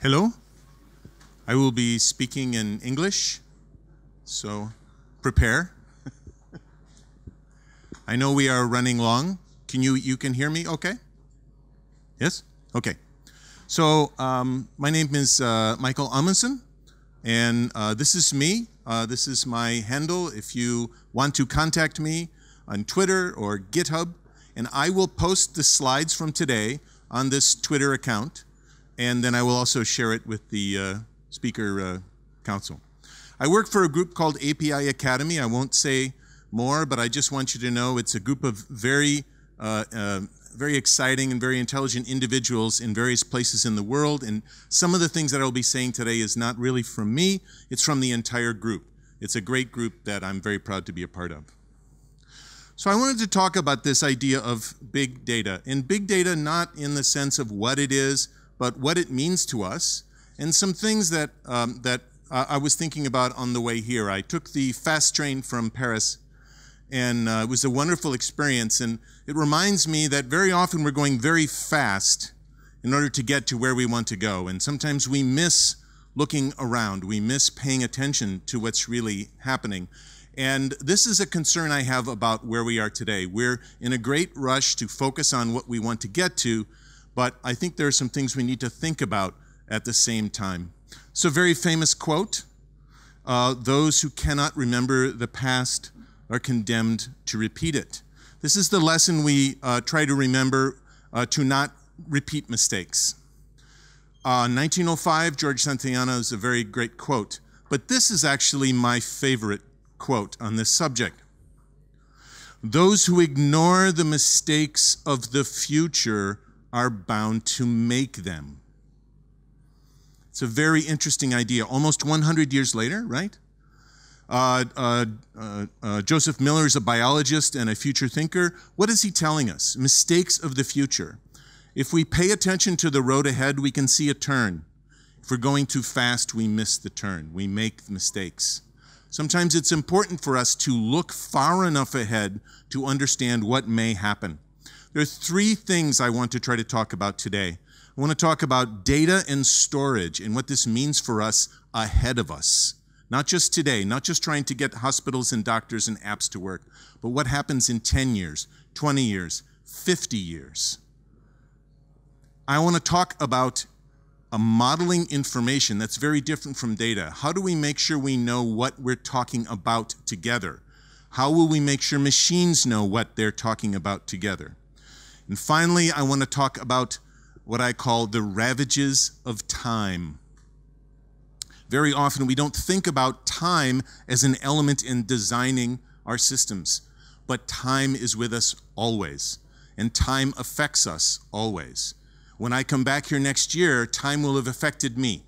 Hello. I will be speaking in English, so prepare. I know we are running long. You can hear me okay? Yes? Okay. So my name is Michael Amundsen, and this is me. This is my handle if you want to contact me on Twitter or GitHub, and I will post the slides from today on this Twitter account, and then I will also share it with the Speaker Council. I work for a group called API Academy. I won't say more, but I just want you to know it's a group of very exciting and very intelligent individuals in various places in the world, and some of the things that I'll be saying today is not really from me, it's from the entire group. It's a great group that I'm very proud to be a part of. So I wanted to talk about this idea of big data, and big data not in the sense of what it is, but what it means to us, and some things that, I was thinking about on the way here. I took the fast train from Paris, and it was a wonderful experience, and it reminds me that very often we're going very fast in order to get to where we want to go, and sometimes we miss looking around. We miss paying attention to what's really happening. And this is a concern I have about where we are today. We're in a great rush to focus on what we want to get to, but I think there are some things we need to think about at the same time. So, very famous quote, those who cannot remember the past are condemned to repeat it. This is the lesson we try to remember, to not repeat mistakes. 1905, George Santayana is a very great quote, but this is actually my favorite quote on this subject. Those who ignore the mistakes of the future are bound to make them. It's a very interesting idea. Almost 100 years later, right? Joseph Miller is a biologist and a future thinker. What is he telling us? Mistakes of the future. If we pay attention to the road ahead, we can see a turn. If we're going too fast, we miss the turn. We make mistakes. Sometimes it's important for us to look far enough ahead to understand what may happen. There are three things I want to try to talk about today. I want to talk about data and storage and what this means for us ahead of us. Not just today, not just trying to get hospitals and doctors and apps to work, but what happens in 10 years, 20 years, 50 years. I want to talk about modeling information that's very different from data. How do we make sure we know what we're talking about together? How will we make sure machines know what they're talking about together? And finally, I want to talk about what I call the ravages of time. Very often we don't think about time as an element in designing our systems, but time is with us always, and time affects us always. When I come back here next year, time will have affected me,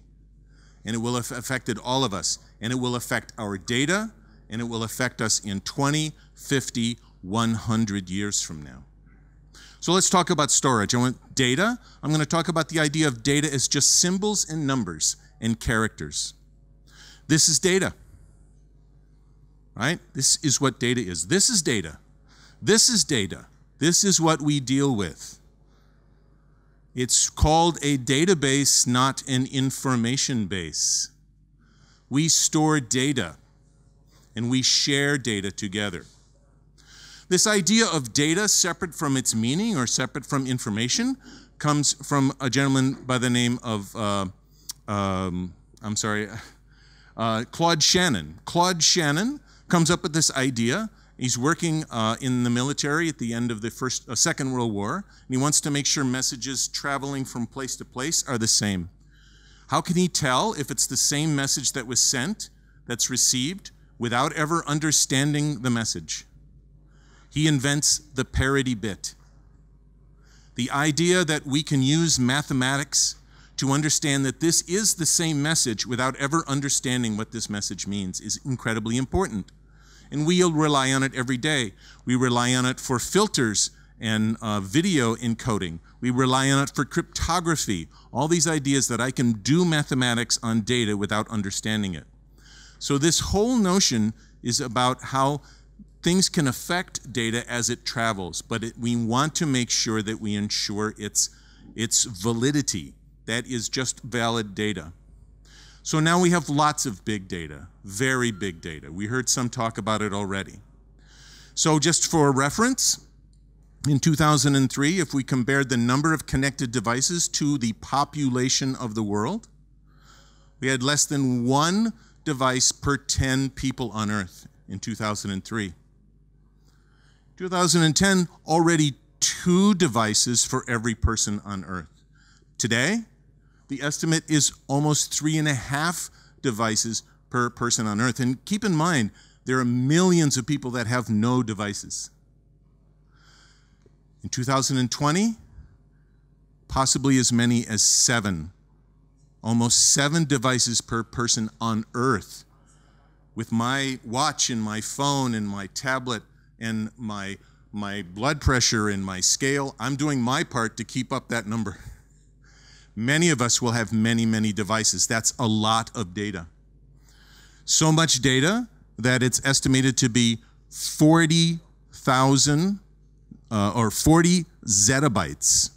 and it will have affected all of us, and it will affect our data, and it will affect us in 20, 50, 100 years from now. So let's talk about storage. I want data. I'm going to talk about the idea of data as just symbols and numbers and characters. This is data, right? This is what data is. This is data. This is data. This is what we deal with. It's called a database, not an information base. We store data, and we share data together. This idea of data separate from its meaning or separate from information comes from a gentleman by the name of, Claude Shannon. Claude Shannon comes up with this idea. He's working in the military at the end of the Second World War, and he wants to make sure messages traveling from place to place are the same. How can he tell if it's the same message that was sent, that's received, without ever understanding the message? He invents the parity bit. The idea that we can use mathematics to understand that this is the same message without ever understanding what this message means is incredibly important. And we'll rely on it every day. We rely on it for filters and video encoding. We rely on it for cryptography. All these ideas that I can do mathematics on data without understanding it. So this whole notion is about how things can affect data as it travels, but we want to make sure that we ensure its validity. That is just valid data. So now we have lots of big data, very big data. We heard some talk about it already. So just for reference, in 2003, if we compared the number of connected devices to the population of the world, we had less than 1 device per 10 people on Earth in 2003. 2010, already 2 devices for every person on Earth. Today, the estimate is almost 3.5 devices per person on Earth. And keep in mind, there are millions of people that have no devices. In 2020, possibly as many as 7. Almost 7 devices per person on Earth. With my watch and my phone and my tablet and my blood pressure and my scale, I'm doing my part to keep up that number. Many of us will have many, many devices. That's a lot of data. So much data that it's estimated to be 40,000 or 40 zettabytes,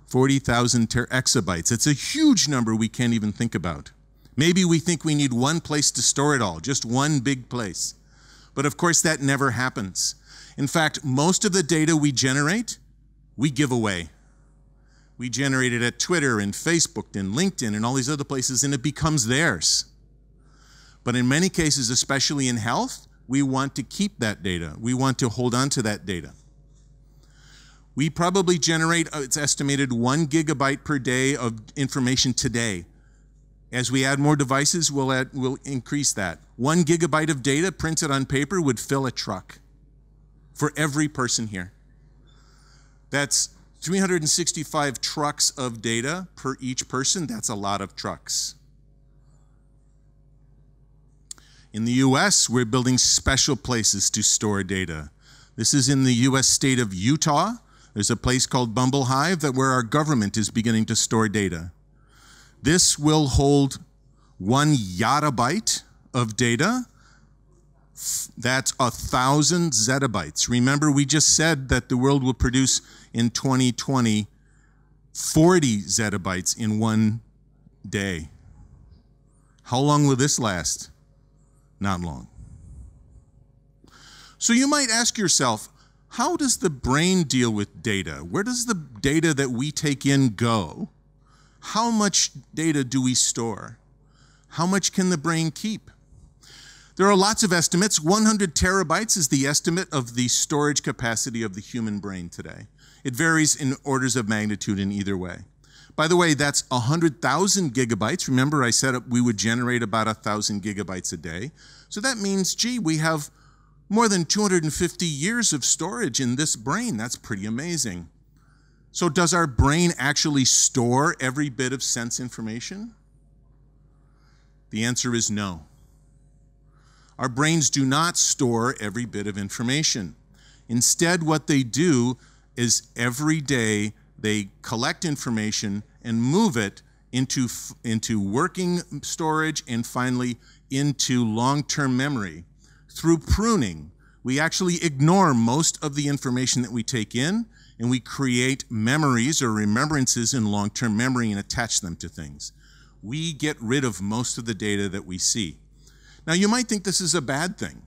40,000 exabytes. It's a huge number we can't even think about. Maybe we think we need one place to store it all, just one big place. But of course that never happens. In fact, most of the data we generate, we give away. We generate it at Twitter and Facebook and LinkedIn and all these other places, and it becomes theirs. But in many cases, especially in health, we want to keep that data. We want to hold on to that data. We probably generate, it's estimated, 1 gigabyte per day of information today. As we add more devices, we'll increase that. 1 gigabyte of data printed on paper would fill a truck for every person here. That's 365 trucks of data per each person. That's a lot of trucks. In the US, we're building special places to store data. This is in the US state of Utah. There's a place called Bumble Hive where our government is beginning to store data. This will hold 1 yottabyte of data. That's 1,000 zettabytes. Remember, we just said that the world will produce in 2020 40 zettabytes in 1 day. How long will this last? Not long. So you might ask yourself, how does the brain deal with data? Where does the data that we take in go? How much data do we store? How much can the brain keep? There are lots of estimates. 100 terabytes is the estimate of the storage capacity of the human brain today. It varies in orders of magnitude in either way. By the way, that's 100,000 gigabytes. Remember, I said we would generate about 1,000 gigabytes a day. So that means, gee, we have more than 250 years of storage in this brain. That's pretty amazing. So does our brain actually store every bit of sense information? The answer is no. Our brains do not store every bit of information. Instead, what they do is every day they collect information and move it into working storage and finally into long-term memory. Through pruning, we actually ignore most of the information that we take in, and we create memories or remembrances in long-term memory and attach them to things. We get rid of most of the data that we see. Now, you might think this is a bad thing.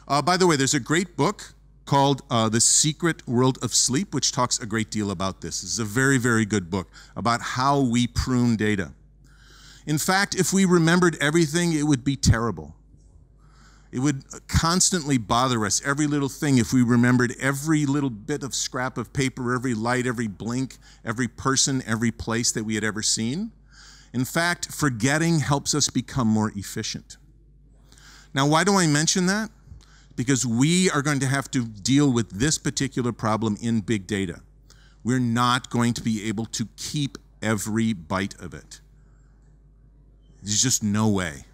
By the way, there's a great book called The Secret World of Sleep, which talks a great deal about this. This is a very, very good book about how we prune data. In fact, if we remembered everything, it would be terrible. It would constantly bother us, every little thing, if we remembered every little bit of scrap of paper, every light, every blink, every person, every place that we had ever seen. In fact, forgetting helps us become more efficient. Now, why do I mention that? Because we are going to have to deal with this particular problem in big data. We're not going to be able to keep every byte of it. There's just no way.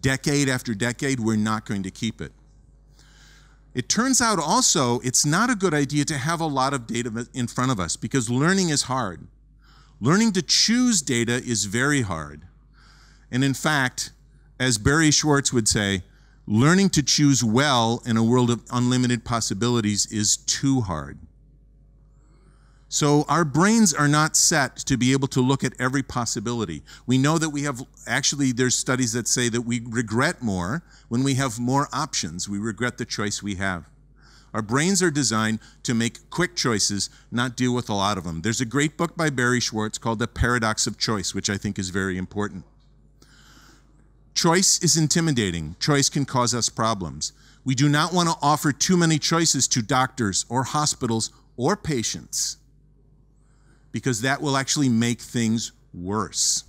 Decade after decade, we're not going to keep it. It turns out also, it's not a good idea to have a lot of data in front of us because learning is hard. Learning to choose data is very hard. And in fact, as Barry Schwartz would say, learning to choose well in a world of unlimited possibilities is too hard. So our brains are not set to be able to look at every possibility. We know that we have, actually there's studies that say that we regret more when we have more options. We regret the choice we have. Our brains are designed to make quick choices, not deal with a lot of them. There's a great book by Barry Schwartz called The Paradox of Choice, which I think is very important. Choice is intimidating. Choice can cause us problems. We do not want to offer too many choices to doctors or hospitals or patients, because that will actually make things worse.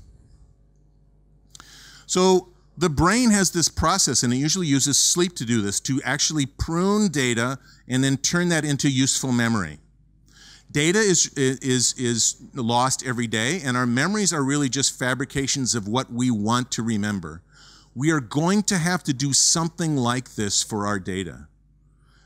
So the brain has this process, and it usually uses sleep to do this, to actually prune data and then turn that into useful memory. Data is lost every day, and our memories are really just fabrications of what we want to remember. We are going to have to do something like this for our data.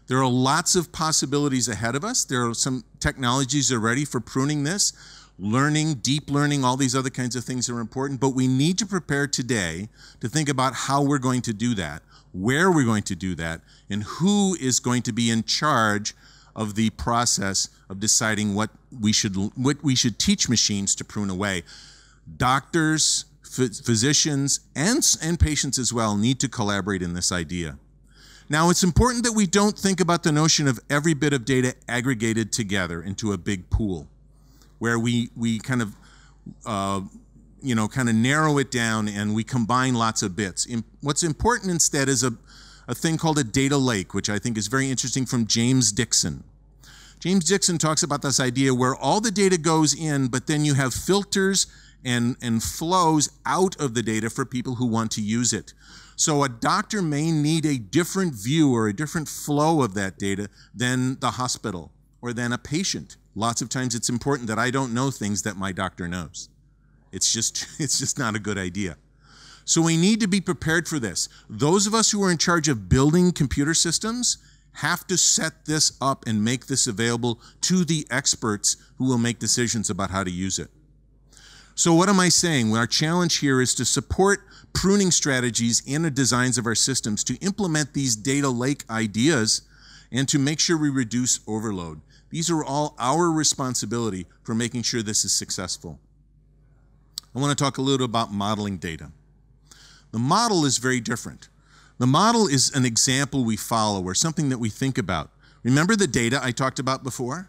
There are lots of possibilities ahead of us. There are some technologies already for pruning this. Learning, deep learning, all these other kinds of things are important, but we need to prepare today to think about how we're going to do that, where we're going to do that, and who is going to be in charge of the process of deciding what we should teach machines to prune away. Doctors, physicians, and patients as well need to collaborate in this idea. Now, it's important that we don't think about the notion of every bit of data aggregated together into a big pool, where we kind of, narrow it down and we combine lots of bits. What's important instead is a thing called a data lake, which I think is very interesting, from James Dixon. James Dixon talks about this idea where all the data goes in, but then you have filters and flows out of the data for people who want to use it. So a doctor may need a different view or a different flow of that data than the hospital or than a patient. Lots of times it's important that I don't know things that my doctor knows. It's just not a good idea. So we need to be prepared for this. Those of us who are in charge of building computer systems have to set this up and make this available to the experts who will make decisions about how to use it. So what am I saying? Well, our challenge here is to support pruning strategies in the designs of our systems to implement these data lake ideas and to make sure we reduce overload. These are all our responsibility for making sure this is successful. I want to talk a little about modeling data. The model is very different. The model is an example we follow or something that we think about. Remember the data I talked about before?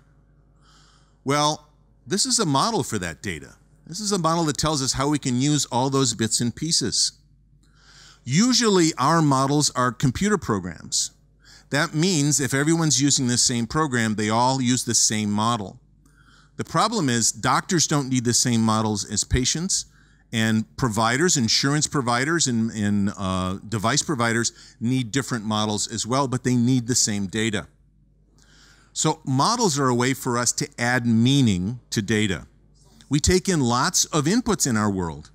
Well, this is a model for that data. This is a model that tells us how we can use all those bits and pieces. Usually our models are computer programs. That means if everyone's using the same program, they all use the same model. The problem is doctors don't need the same models as patients, and providers, insurance providers and device providers need different models as well, but they need the same data. So models are a way for us to add meaning to data. We take in lots of inputs in our world.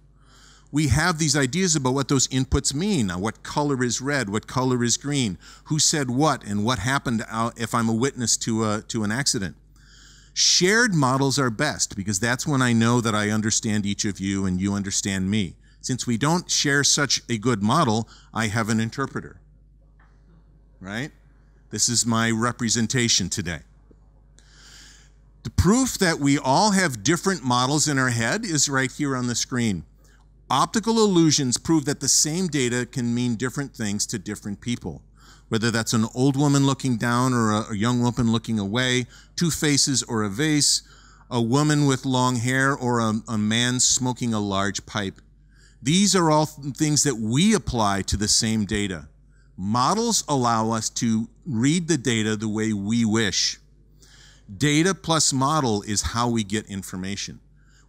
We have these ideas about what those inputs mean. What color is red? What color is green? Who said what? And what happened if I'm a witness to an accident? Shared models are best because that's when I know that I understand each of you and you understand me. Since we don't share such a good model, I have an interpreter, right? This is my representation today. The proof that we all have different models in our head is right here on the screen. Optical illusions prove that the same data can mean different things to different people. Whether that's an old woman looking down or a young woman looking away, two faces or a vase, a woman with long hair or a man smoking a large pipe. These are all things that we apply to the same data. Models allow us to read the data the way we wish. Data plus model is how we get information.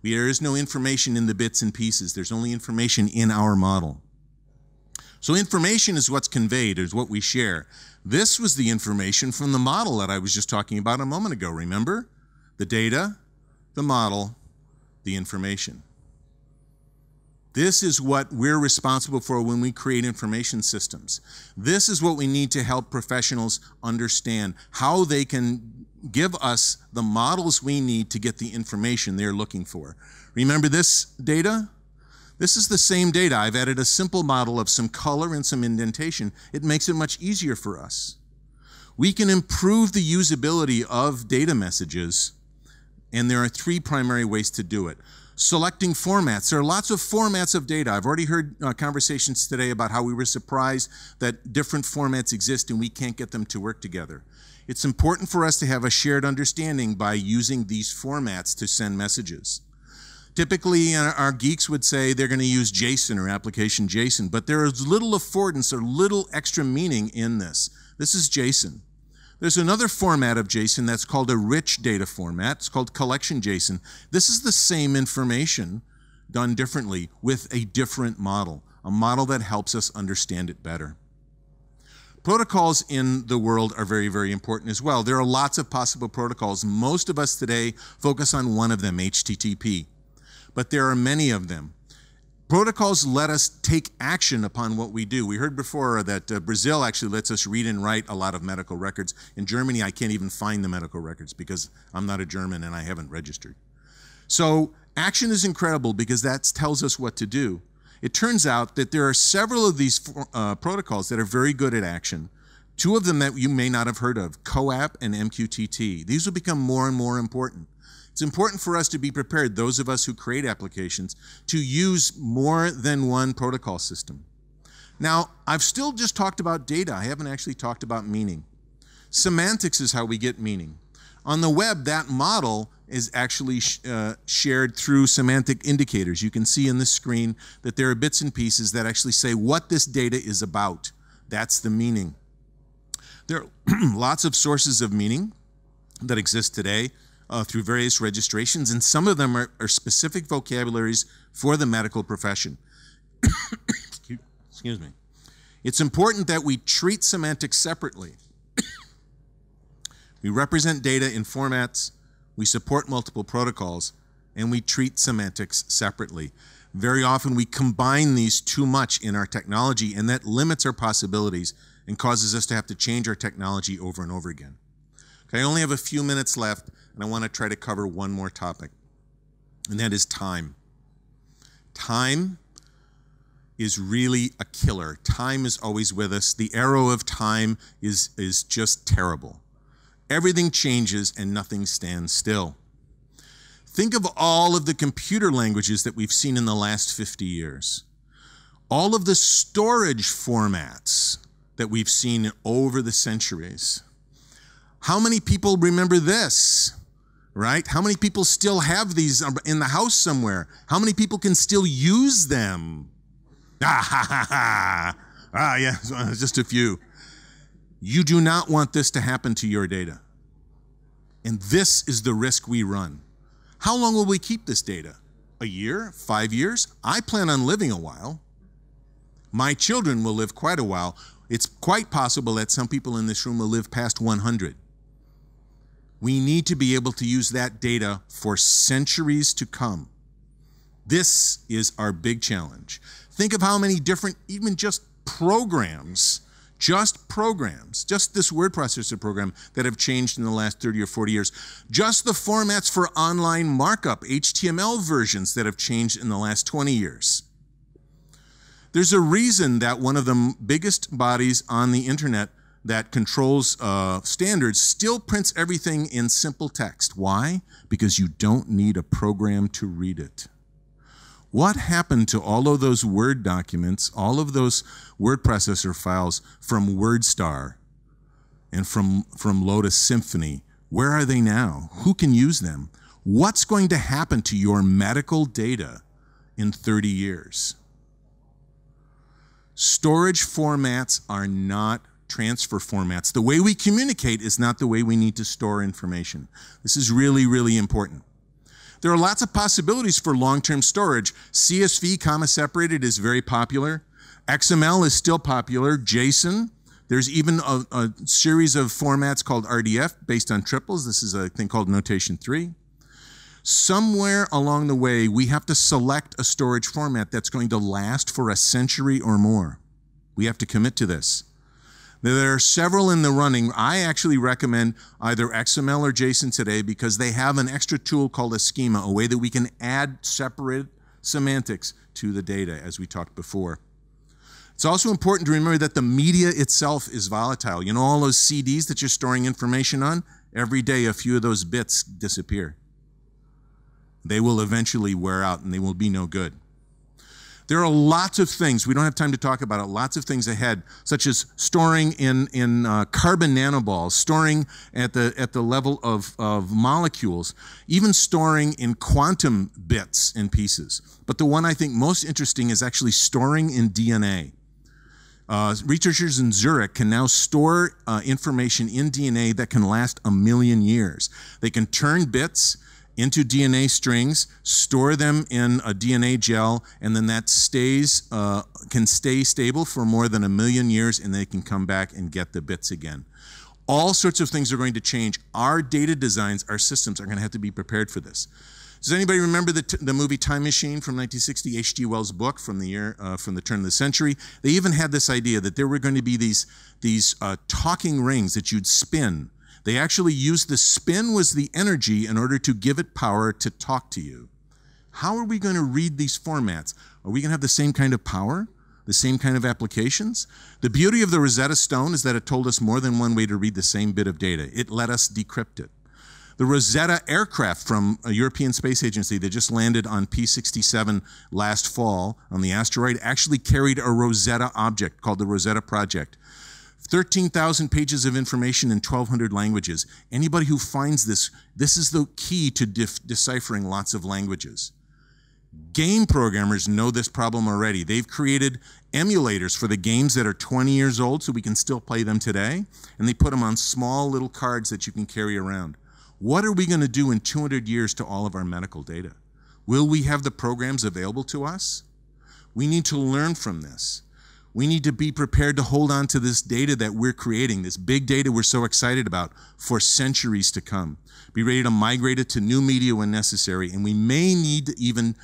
There is no information in the bits and pieces. There's only information in our model. So information is what's conveyed, is what we share. This was the information from the model that I was just talking about a moment ago, remember? The data, the model, the information. This is what we're responsible for when we create information systems. This is what we need to help professionals understand, how they can give us the models we need to get the information they're looking for. Remember this data? This is the same data. I've added a simple model of some color and some indentation. It makes it much easier for us. We can improve the usability of data messages And there are three primary ways to do it. Selecting formats. There are lots of formats of data. I've already heard conversations today about how we were surprised that different formats exist and we can't get them to work together. It's important for us to have a shared understanding by using these formats to send messages. Typically, our geeks would say they're going to use JSON or application JSON, but there is little affordance or little extra meaning in this. This is JSON. There's another format of JSON that's called a rich data format. It's called collection JSON. This is the same information done differently with a different model, a model that helps us understand it better. Protocols in the world are very, very important as well. There are lots of possible protocols. Most of us today focus on one of them, HTTP. But there are many of them. Protocols let us take action upon what we do. We heard before that Brazil actually lets us read and write a lot of medical records. In Germany, I can't even find the medical records because I'm not a German and I haven't registered. So action is incredible because that tells us what to do. It turns out that there are several of these protocols that are very good at action. Two of them that you may not have heard of, CoAP and MQTT. These will become more and more important. It's important for us to be prepared, those of us who create applications, to use more than one protocol system. Now, I've still just talked about data. I haven't actually talked about meaning. Semantics is how we get meaning. On the web, that model is actually shared through semantic indicators. You can see in this screen that there are bits and pieces that actually say what this data is about. That's the meaning. There are lots of sources of meaning that exist today. Through various registrations, and some of them are specific vocabularies for the medical profession. Excuse me. It's important that we treat semantics separately. We represent data in formats, we support multiple protocols, and we treat semantics separately. Very often we combine these too much in our technology, and that limits our possibilities and causes us to have to change our technology over and over again. Okay, I only have a few minutes left, and I want to try to cover one more topic, and that is time. Time is really a killer. Time is always with us. The arrow of time is just terrible. Everything changes and nothing stands still. Think of all of the computer languages that we've seen in the last 50 years. All of the storage formats that we've seen over the centuries. How many people remember this, right? How many people still have these in the house somewhere? How many people can still use them? Yeah, just a few. You do not want this to happen to your data. And this is the risk we run. How long will we keep this data? A year? 5 years? I plan on living a while. My children will live quite a while. It's quite possible that some people in this room will live past 100. We need to be able to use that data for centuries to come. This is our big challenge. Think of how many different, even just programs, just this word processor program that have changed in the last 30 or 40 years. Just the formats for online markup, HTML versions that have changed in the last 20 years. There's a reason that one of the biggest bodies on the internet that controls standards still prints everything in simple text. Why? Because you don't need a program to read it. What happened to all of those Word documents, all of those word processor files from WordStar and from Lotus Symphony? Where are they now? Who can use them? What's going to happen to your medical data in 30 years? Storage formats are not transfer formats. The way we communicate is not the way we need to store information. This is really, really important. There are lots of possibilities for long-term storage. CSV, comma separated, is very popular. XML is still popular. JSON. There's even a series of formats called RDF based on triples. This is a thing called Notation 3. Somewhere along the way, we have to select a storage format that's going to last for a century or more. We have to commit to this. There are several in the running. I actually recommend either XML or JSON today because they have an extra tool called a schema, a way that we can add separate semantics to the data, as we talked before. It's also important to remember that the media itself is volatile. You know all those CDs that you're storing information on? Every day a few of those bits disappear. They will eventually wear out and they will be no good. There are lots of things, we don't have time to talk about it, lots of things ahead, such as storing in carbon nanoballs, storing at the level of molecules, even storing in quantum bits and pieces. But the one I think most interesting is actually storing in DNA. Researchers in Zurich can now store information in DNA that can last 1 million years. They can turn bits into DNA strings, store them in a DNA gel, and then that can stay stable for more than 1 million years, and they can come back and get the bits again. All sorts of things are going to change. Our data designs, our systems are going to have to be prepared for this. Does anybody remember the movie Time Machine from 1960, H.G. Wells' book from the turn of the century? They even had this idea that there were going to be these talking rings that you'd spin. They actually used the spin was the energy in order to give it power to talk to you. How are we going to read these formats? Are we going to have the same kind of power? The same kind of applications? The beauty of the Rosetta Stone is that it told us more than one way to read the same bit of data. It let us decrypt it. The Rosetta aircraft from a European Space Agency that just landed on P-67 last fall on the asteroid actually carried a Rosetta object called the Rosetta Project. 13,000 pages of information in 1,200 languages. Anybody who finds this is the key to deciphering lots of languages. Game programmers know this problem already. They've created emulators for the games that are 20 years old so we can still play them today, and they put them on small little cards that you can carry around. What are we going to do in 200 years to all of our medical data? Will we have the programs available to us? We need to learn from this. We need to be prepared to hold on to this data that we're creating, this big data we're so excited about, for centuries to come. Be ready to migrate it to new media when necessary, and we may need to even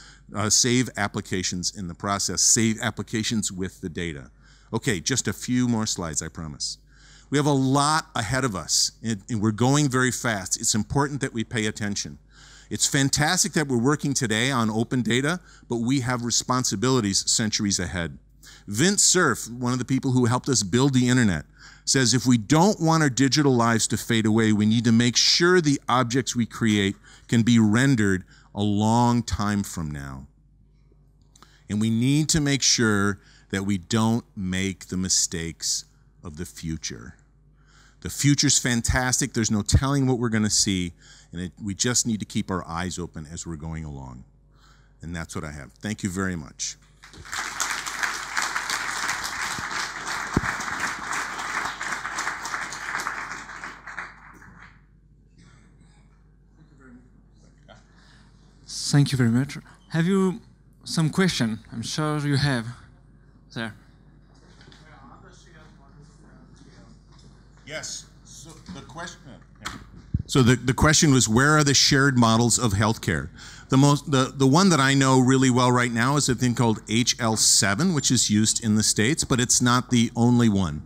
save applications in the process, save applications with the data. Okay, just a few more slides, I promise. We have a lot ahead of us, and we're going very fast. It's important that we pay attention. It's fantastic that we're working today on open data, but we have responsibilities centuries ahead. Vint Cerf, one of the people who helped us build the internet, says if we don't want our digital lives to fade away, we need to make sure the objects we create can be rendered a long time from now. And we need to make sure that we don't make the mistakes of the future. The future's fantastic. There's no telling what we're going to see, and we just need to keep our eyes open as we're going along. And that's what I have. Thank you very much. Thank you very much. Have you some question? I'm sure you have. There. Yes. So the question was, where are the shared models of healthcare? The one that I know really well right now is a thing called HL7, which is used in the States, but it's not the only one.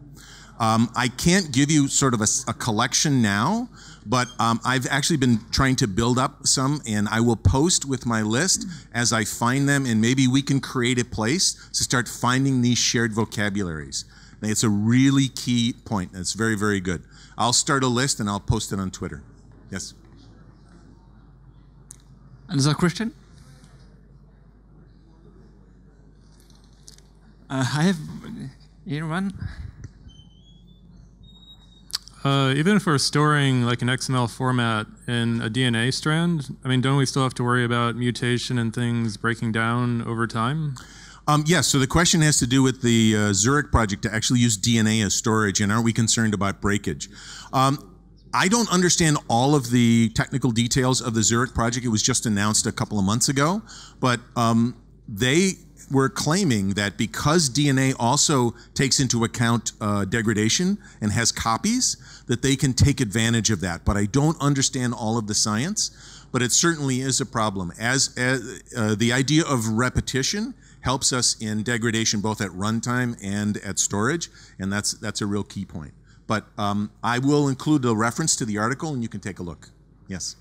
I can't give you sort of a collection now, but I've actually been trying to build up some, and I will post with my list as I find them, and maybe we can create a place to start finding these shared vocabularies. I think it's a really key point, and it's very, very good. I'll start a list, and I'll post it on Twitter. Yes? Another question? I have here one. Even if we're storing like an XML format in a DNA strand, I mean, don't we still have to worry about mutation and things breaking down over time? Yes, so the question has to do with the Zurich project to actually use DNA as storage, and are we concerned about breakage? I don't understand all of the technical details of the Zurich project. It was just announced a couple of months ago, but they were claiming that because DNA also takes into account degradation and has copies, that they can take advantage of that. But I don't understand all of the science, but it certainly is a problem. As the idea of repetition helps us in degradation both at runtime and at storage, and that's a real key point. But I will include a reference to the article, and you can take a look. Yes?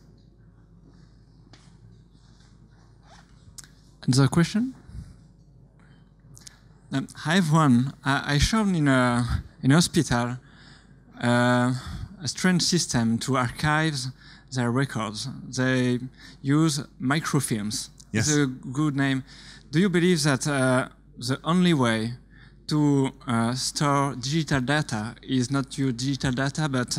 Another question? I have one. I showed in a hospital a strange system to archive their records. They use microfilms. Yes. It's a good name. Do you believe that the only way to store digital data is not your digital data, but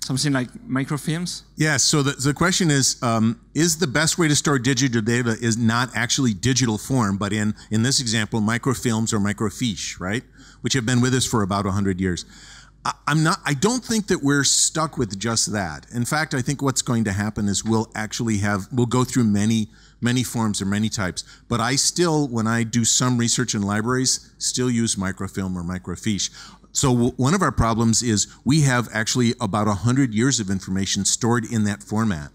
something like microfilms? Yes, so the question is the best way to store digital data is not actually digital form, but in this example, microfilms or microfiche, right? Which have been with us for about 100 years. I don't think that we're stuck with just that. In fact, I think what's going to happen is we'll go through many forms or many types. But I still, when I do some research in libraries, still use microfilm or microfiche. So one of our problems is we have actually about 100 years of information stored in that format.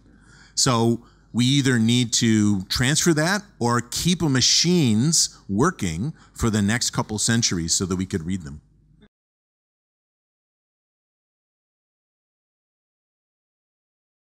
So we either need to transfer that or keep machines working for the next couple centuries so that we could read them.